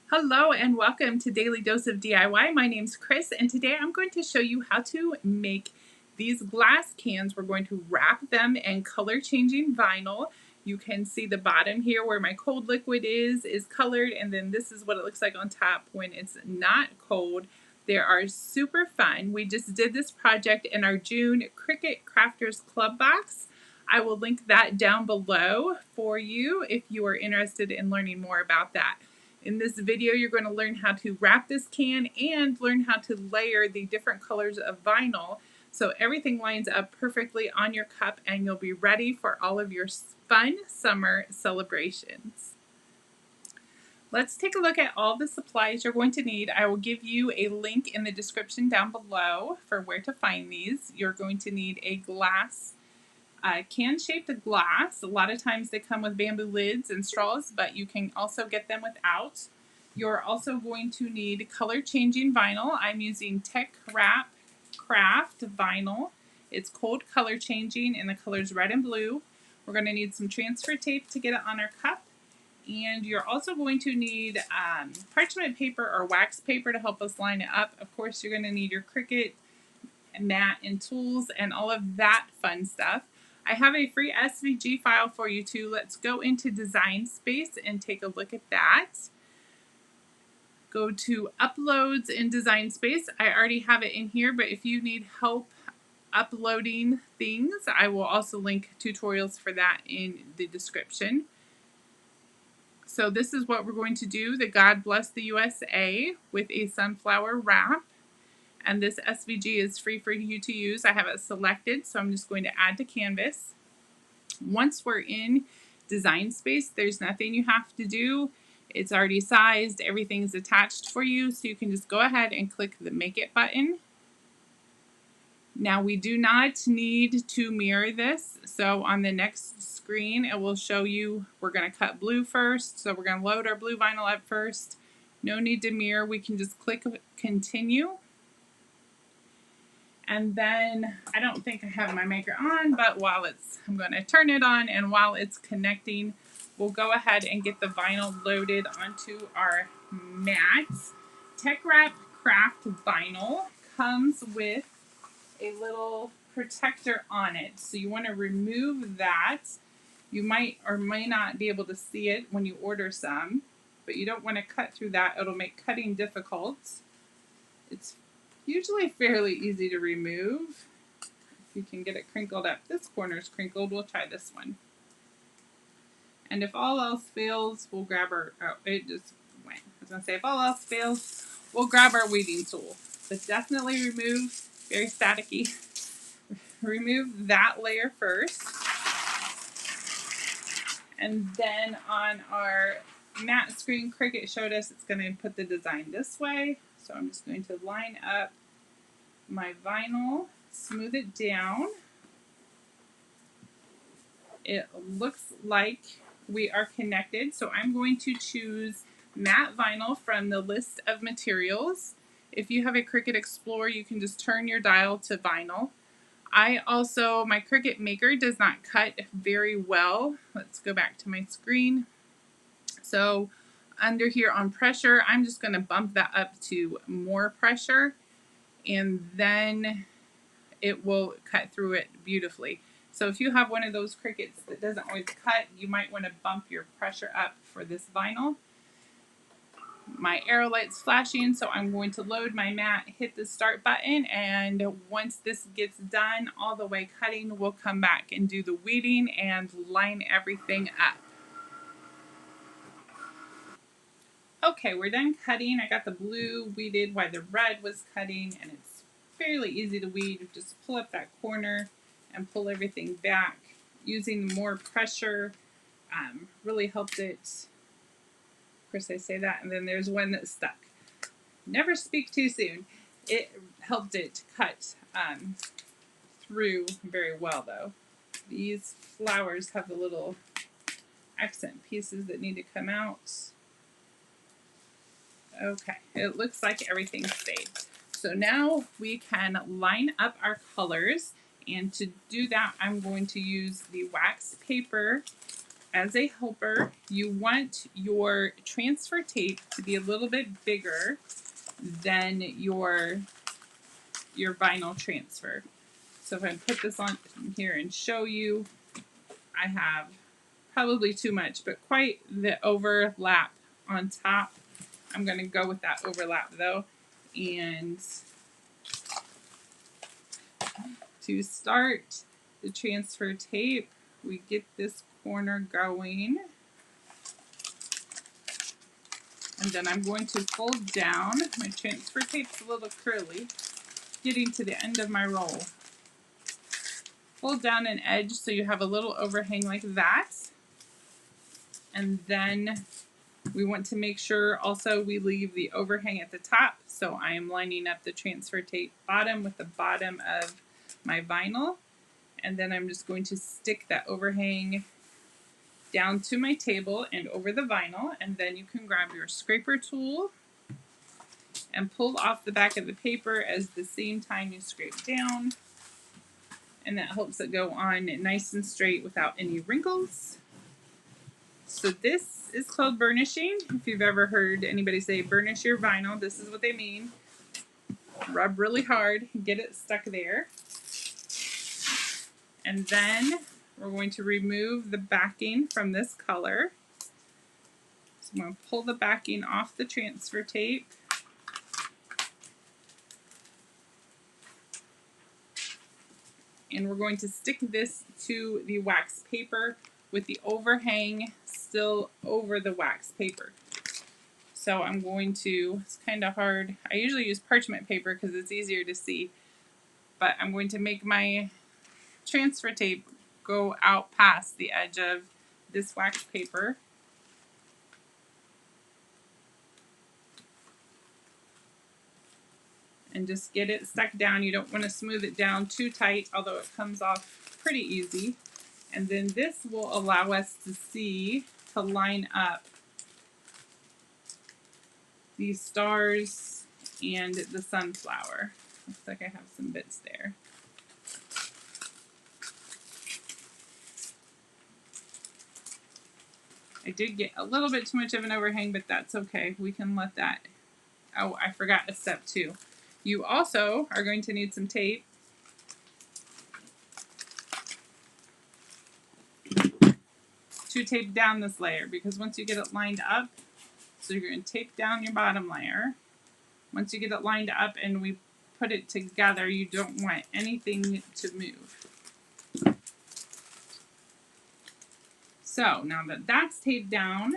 Hello and welcome to Daily Dose of DIY. My name's Chris and today I'm going to show you how to make these glass cans. We're going to wrap them in color changing vinyl. You can see the bottom here where my cold liquid is colored, and then this is what it looks like on top when it's not cold. They are super fun. We just did this project in our June Cricut Crafters Club box. I will link that down below for you if you are interested in learning more about that. In this video, you're going to learn how to wrap this can and learn how to layer the different colors of vinyl so everything lines up perfectly on your cup and you'll be ready for all of your fun summer celebrations. Let's take a look at all the supplies you're going to need. I will give you a link in the description down below for where to find these. You're going to need a glass can-shaped glass. A lot of times they come with bamboo lids and straws, but you can also get them without. You're also going to need color-changing vinyl. I'm using Tech Wrap Craft vinyl. It's cold color changing in the colors red and blue. We're going to need some transfer tape to get it on our cup. And you're also going to need parchment paper or wax paper to help us line it up. Of course, you're going to need your Cricut mat and tools and all of that fun stuff. I have a free SVG file for you too. Let's go into Design Space and take a look at that. Go to Uploads in Design Space. I already have it in here, but if you need help uploading things, I will also link tutorials for that in the description. So this is what we're going to do, the God Bless the USA with a sunflower wrap. And this SVG is free for you to use. I have it selected, so I'm just going to add to canvas. Once we're in Design Space, there's nothing you have to do. It's already sized, everything's attached for you, so you can just go ahead and click the Make It button. Now we do not need to mirror this, so on the next screen it will show you we're going to cut blue first, so we're going to load our blue vinyl up first. No need to mirror, we can just click Continue. And then, I don't think I have my maker on, but I'm going to turn it on, and while it's connecting, we'll go ahead and get the vinyl loaded onto our mat. Tech Wrap Craft vinyl comes with a little protector on it, so you want to remove that. You might or may not be able to see it when you order some, but you don't want to cut through that. It'll make cutting difficult. It's usually fairly easy to remove. If you can get it crinkled up. This corner's crinkled. We'll try this one. And if all else fails, we'll grab our, it just went. I was going to say, if all else fails, we'll grab our weeding tool. But definitely remove, very staticky, remove that layer first. And then on our matte screen, Cricut showed us it's going to put the design this way. So I'm just going to line up my vinyl, smooth it down. It looks like we are connected, so I'm going to choose matte vinyl from the list of materials. If you have a Cricut Explorer, you can just turn your dial to vinyl. My Cricut Maker does not cut very well. Let's go back to my screen. So under here on pressure, I'm just going to bump that up to more pressure, and then it will cut through it beautifully. So if you have one of those Cricuts that doesn't always cut, you might want to bump your pressure up for this vinyl. My arrow light's flashing, so I'm going to load my mat, hit the start button, and once this gets done all the way cutting, we'll come back and do the weeding and line everything up. Okay, we're done cutting. I got the blue weeded while the red was cutting, and it's fairly easy to weed. Just pull up that corner and pull everything back. Using more pressure really helped it. Of course, I say that, and then there's one that's stuck. Never speak too soon. It helped it cut through very well, though. These flowers have the little accent pieces that need to come out. Okay, it looks like everything stayed. So now we can line up our colors, and to do that I'm going to use the wax paper as a helper, you want your transfer tape to be a little bit bigger than your vinyl transfer. So if I put this on here and show you, I have probably too much, but quite the overlap on top. I'm going to go with that overlap though. And to start the transfer tape, we get this corner going. And then I'm going to fold down. My transfer tape's a little curly, getting to the end of my roll. Fold down an edge so you have a little overhang like that. And then we want to make sure also we leave the overhang at the top. So I am lining up the transfer tape bottom with the bottom of my vinyl. And then I'm just going to stick that overhang down to my table and over the vinyl. And then you can grab your scraper tool and pull off the back of the paper at the same time you scrape down. And that helps it go on nice and straight without any wrinkles. So this is called burnishing. If you've ever heard anybody say burnish your vinyl, this is what they mean. Rub really hard, get it stuck there. And then we're going to remove the backing from this color. So I'm going to pull the backing off the transfer tape. And we're going to stick this to the wax paper with the overhang still over the wax paper. So I'm going to, it's kind of hard. I usually use parchment paper because it's easier to see. But I'm going to make my transfer tape go out past the edge of this wax paper. And just get it stuck down. You don't want to smooth it down too tight, although it comes off pretty easy. And then this will allow us to see, to line up these stars and the sunflower. Looks like I have some bits there. I did get a little bit too much of an overhang, but that's okay. We can let that. Oh, I forgot a step too. You also are going to need some tape. To tape down this layer, because once you get it lined up, so you're going to tape down your bottom layer. Once you get it lined up and we put it together, you don't want anything to move. So now that that's taped down,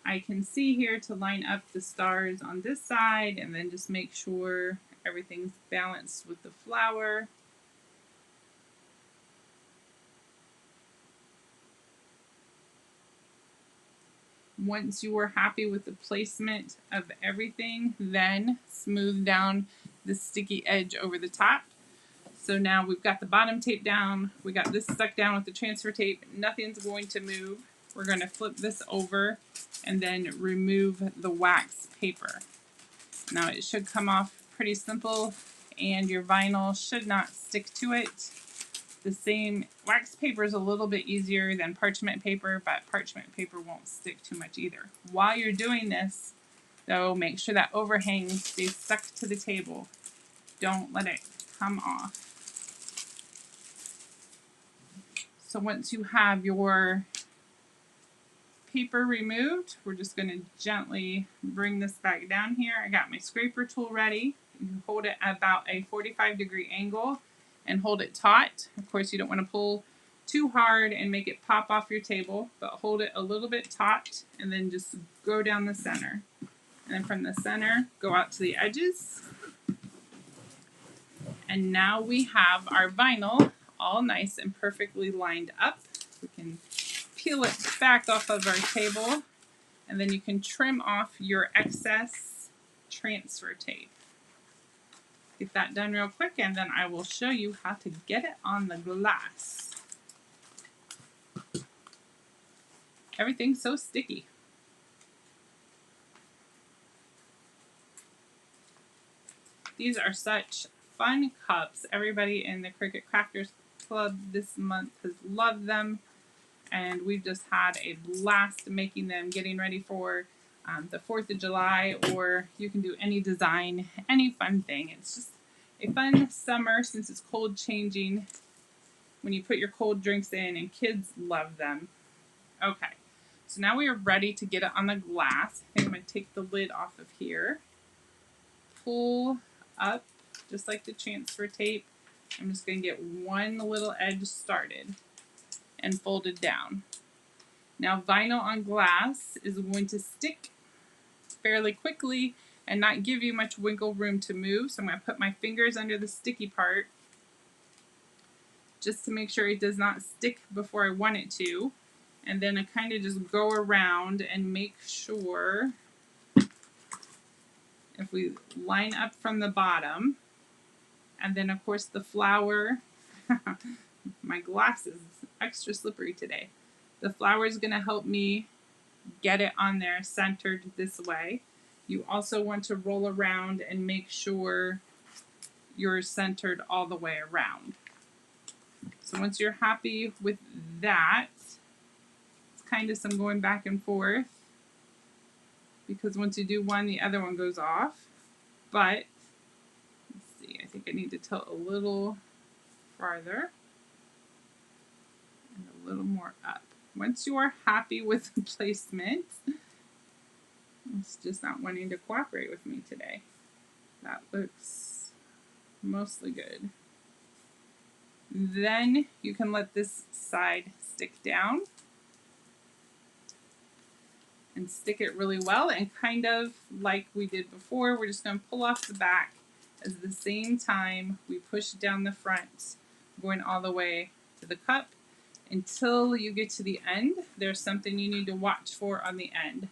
I can see here to line up the stars on this side and then just make sure everything's balanced with the flower. Once you are happy with the placement of everything, then smooth down the sticky edge over the top. So now we've got the bottom tape down, we got this stuck down with the transfer tape, nothing's going to move. We're going to flip this over and then remove the wax paper. Now it should come off pretty simple and your vinyl should not stick to it. The same, wax paper is a little bit easier than parchment paper, but parchment paper won't stick too much either. While you're doing this, though, make sure that overhang stays stuck to the table. Don't let it come off. So once you have your paper removed, we're just going to gently bring this back down here. I got my scraper tool ready. You hold it at about a 45-degree angle and hold it taut. Of course, you don't want to pull too hard and make it pop off your table, but hold it a little bit taut and then just go down the center. And then from the center, go out to the edges. And now we have our vinyl all nice and perfectly lined up. We can peel it back off of our table, and then you can trim off your excess transfer tape. Get that done real quick, and then I will show you how to get it on the glass. Everything's so sticky. These are such fun cups. Everybody in the Cricut Crafters Club this month has loved them. and we've just had a blast making them, getting ready for the 4th of July, or you can do any design, any fun thing. It's just a fun summer since it's cold changing when you put your cold drinks in, and kids love them. Okay, so now we are ready to get it on the glass. I think I'm going to take the lid off of here, pull up just like the transfer tape. I'm just going to get one little edge started and folded down. Now vinyl on glass is going to stick fairly quickly and not give you much wiggle room to move. So I'm going to put my fingers under the sticky part just to make sure it does not stick before I want it to. And then I kind of just go around and make sure if we line up from the bottom, and then of course the flower, my glass is extra slippery today. The flower is going to help me get it on there centered this way. You also want to roll around and make sure you're centered all the way around. So once you're happy with that, it's kind of some going back and forth, because once you do one, the other one goes off. But let's see, I think I need to tilt a little farther and a little more up. Once you are happy with the placement, it's just not wanting to cooperate with me today. That looks mostly good. Then you can let this side stick down and stick it really well, and kind of like we did before, we're just going to pull off the back at the same time we push down the front, going all the way to the cup until you get to the end. There's something you need to watch for on the end.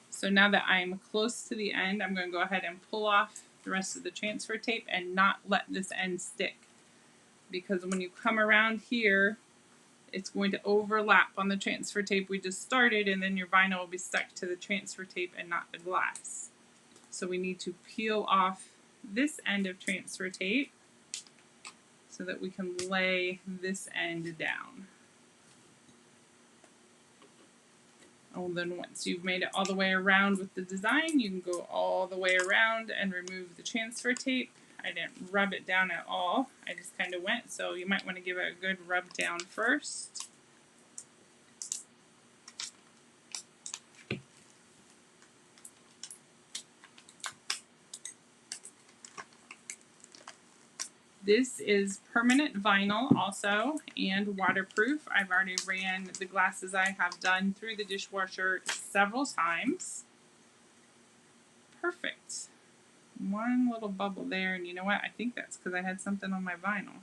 So now that I'm close to the end, I'm going to go ahead and pull off the rest of the transfer tape and not let this end stick, because when you come around here, it's going to overlap on the transfer tape we just started, and then your vinyl will be stuck to the transfer tape and not the glass. So we need to peel off this end of transfer tape so that we can lay this end down. And then once you've made it all the way around with the design, you can go all the way around and remove the transfer tape. I didn't rub it down at all. I just kind of went, so you might want to give it a good rub down first. This is permanent vinyl also, and waterproof. I've already ran the glasses I have done through the dishwasher several times. Perfect. One little bubble there, and you know what? I think that's because I had something on my vinyl.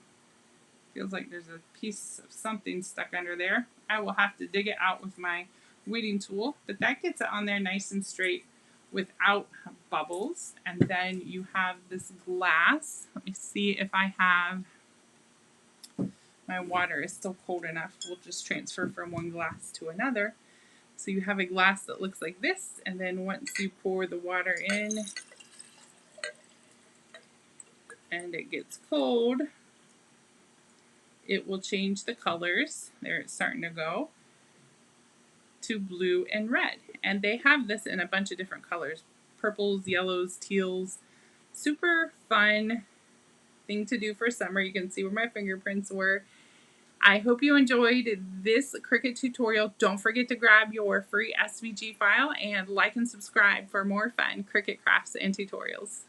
Feels like there's a piece of something stuck under there. I will have to dig it out with my weeding tool, but that gets it on there nice and straight without bubbles. And then you have this glass. Let me see if I have, my water is still cold enough. We'll just transfer from one glass to another. So you have a glass that looks like this, and then once you pour the water in and it gets cold, it will change the colors. There it's starting to go to blue and red. And they have this in a bunch of different colors. Purples, yellows, teals. Super fun thing to do for summer. You can see where my fingerprints were. I hope you enjoyed this Cricut tutorial. Don't forget to grab your free SVG file and like and subscribe for more fun Cricut crafts and tutorials.